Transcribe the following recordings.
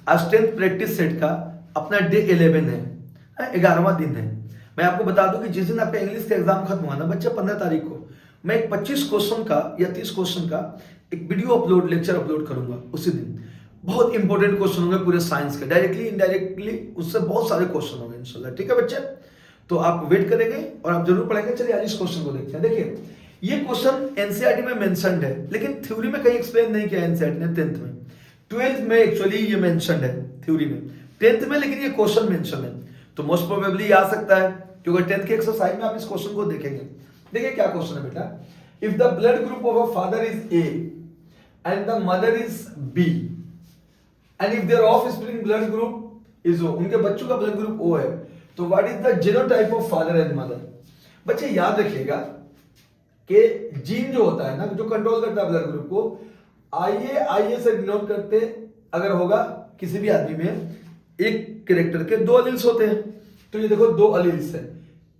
आज 10th practice set का अपना डे 11 है, 11वां दिन है। मैं आपको बता दूं कि जिस दिन आपका इंग्लिश का एग्जाम खत्म हुआ ना बच्चा 15 तारीख को, मैं एक 25 क्वेश्चन का या 30 क्वेश्चन का एक वीडियो लेक्चर अपलोड करूंगा उसी दिन। बहुत इंपॉर्टेंट क्वेश्चन होंगे पूरे साइंस के, डायरेक्टली इनडायरेक्टली उससे बहुत सारे क्वेश्चन होंगे इंशाल्लाह। ठीक है बच्चे, तो आप वेट करेंगे और आप जरूर पढ़ेंगे। चलिए आज इस क्वेश्चन को देखते हैं। देखिए ये क्वेश्चन एनसीईआरटी में मेंशन्ड है, लेकिन थ्योरी में कहीं एक्सप्लेन नहीं किया एनसीईआरटी ने 10th में। 12th में एक्चुअली ये मेंशन्ड है थ्योरी में, 10th में लेकिन ये क्वेश्चन मेंशन है, तो मोस्ट प्रोबेबली आ सकता है क्योंकि 10th के एक्सरसाइज में आप इस क्वेश्चन को देखेंगे। देखिए क्या क्वेश्चन है बेटा, if the blood group of a father is A and the mother is B and if their offspring blood group is O, उनके बच्चों का ब्लड ग्रुप ओ है, तो what is the genotype of father and mother. बच्चे याद रखिएगा कि gene जो होता है ना, जो कंट्रोल करता है ब्लड ग्रुप को, आईए से डिनोट करते अगर होगा किसी भी आदमी में एक कैरेक्टर के 2 अलील्स होते हैं। तो ये देखो 2 अलील्स है,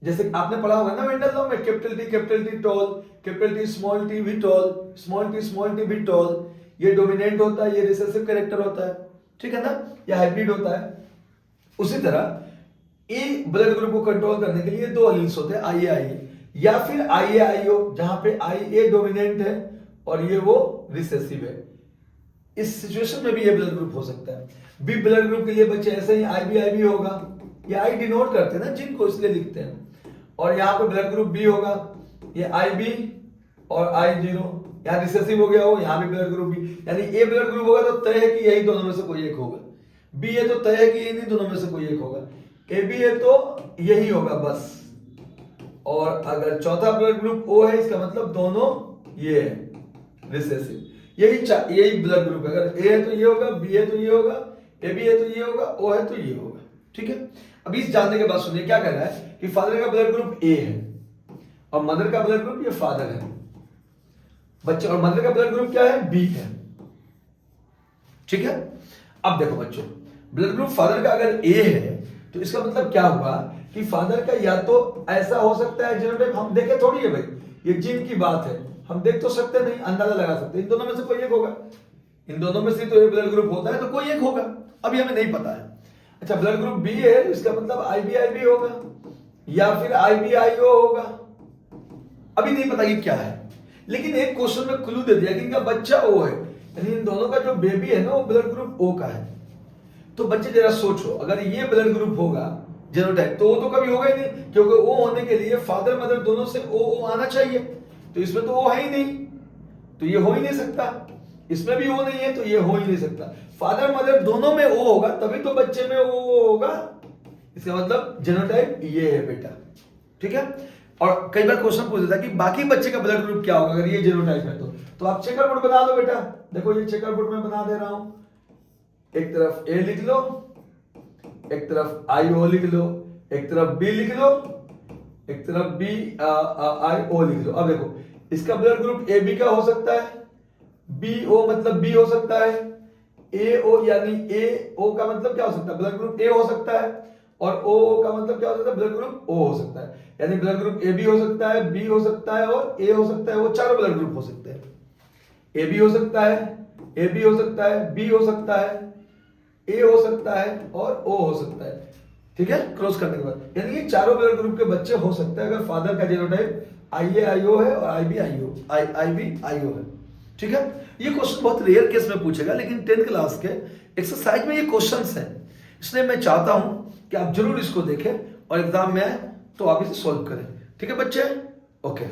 जैसे आपने पढ़ा होगा ना मेंडल लॉ में, capital T tall, capital T small T भी टॉल, स्मॉल टी भी टॉल। ये डोमिनेंट होता है, ये रिसेसिव कैरेक्टर होता है, ठीक है ना, ये हाइब्रिड होता है। उसी तरह ए ब्लड ग्रुप को कंट्रोल करने के लिए 2 अलील्स होते हैं, आईए या फिर आईओ, जहां पे आई डोमिनेंट है और ये वो रिसेसिव है। इस सिचुएशन में भी ये ब्लड ग्रुप हो सकता है। बी ब्लड ग्रुप के लिए बच्चे ऐसे ही आईबी होगा, ये आई डिनोट करते हैं ना जिनको, इसलिए लिखते हैं। और यहाँ पे ब्लड ग्रुप बी होगा, ये आईबी और I0, यहाँ रिसेसिव हो गया हो, यहाँ भी ब्लड ग्रुप बी, यानी ए ब्लड ग्रुप होगा तो तय है कि यही दोनों में से कोई एक होगा, बी है तो तय है कि इन्हीं दोनों में से कोई एक होगा, ए बी है तो यही होगा बस। और अगर चौथा ब्लड ग्रुप ओ है, इसका मतलब दोनों ये है रिसेसिव, यही ब्लड ग्रुप है। अगर ए है तो ये होगा, बी है तो ये होगा, ए बी है तो ये होगा, ओ है तो ये होगा। ठीक है, अभी इस जानने के बाद सुनिए क्या कह रहा है कि फादर का ब्लड ग्रुप ए है और मदर का ब्लड ग्रुप ये फादर है बच्चे, और मदर का ब्लड ग्रुप क्या है, बी है। ठीक है, अब देखो बच्चों, ब्लड ग्रुप फादर का अगर ए है तो इसका मतलब क्या हुआ कि फादर का या तो ऐसा हो सकता है जीनोटाइप, हम देखे थोड़ी है भाई, ये जीन की बात है, हम देख तो सकते नहीं, अंदाजा लगा सकते, इन दोनों में से कोई एक होगा, इन दोनों में से तो ये ब्लड ग्रुप होता है तो कोई एक होगा, अभी हमें नहीं पता है। अच्छा, ब्लड ग्रुप बी है, इसका मतलब आईबी होगा या फिर आईओ होगा, अभी नहीं पता कि क्या है, लेकिन एक क्वेश्चन में क्लू दे दिया कि इनका बच्चा ओ है, यानी इन दोनों का जो बेबी है ना वो ब्लड ग्रुप ओ का है। तो बच्चे जरा सोचो, अगर ये ब्लड ग्रुप होगा जीनोटाइप, तो वो तो कभी होगा ही नहीं, क्योंकि ओ होने के लिए फादर मदर दोनों से ओ आना चाहिए, तो इसमें तो ओ है ही नहीं, तो ये हो ही नहीं सकता, इसमें भी ओ नहीं है तो ये हो ही नहीं सकता। फादर मदर दोनों में ओ होगा तभी तो बच्चे में ओ होगा, इसका मतलब जीनोटाइप ये है बेटा। ठीक है, और कई बार क्वेश्चन पूछ देता है कि बाकी बच्चे का ब्लड ग्रुप क्या होगा अगर ये जीनोटाइप है तो आप चेकर बोर्ड बना लो बेटा। देखो ये चेकर बोर्ड में बना दे रहा हूं, एक तरफ ए लिख लो, एक तरफ आईओ लिख लो, एक तरफ बी लिख लो, एक तरफ बी आईओ लिख लो। अब देखो इसका ब्लड ग्रुप ए बी का हो सकता है, बी ओ मतलब बी हो सकता है, ए ओ यानी ए ओ का मतलब क्या हो सकता है, ब्लड ग्रुप ए हो सकता है, और ओ का मतलब क्या हो सकता है, ब्लड ग्रुप ओ हो सकता है, यानी ब्लड ग्रुप ए बी हो सकता है, बी हो सकता है और ए हो सकता है, वो चारों ब्लड ग्रुप हो सकते हैं। ए बी हो सकता है, ए बी हो सकता है, बी हो सकता है, ए हो सकता है और ओ हो सकता है। ठीक है, क्रॉस करने के बाद, यानी ये चारों ब्लड ग्रुप के बच्चे हो सकते हैं अगर फादर का जीनोटाइप आईओ है और आईबी आईओ है। ठीक है, ये क्वेश्चन बहुत रेयर केस में पूछेगा, लेकिन 10th क्लास के एक्सरसाइज में ये क्वेश्चंस हैं, इसलिए मैं चाहता हूं कि आप जरूर इसको देखें और एग्जाम में आए तो आप इसे सॉल्व करें। ठीक है बच्चे, ओके।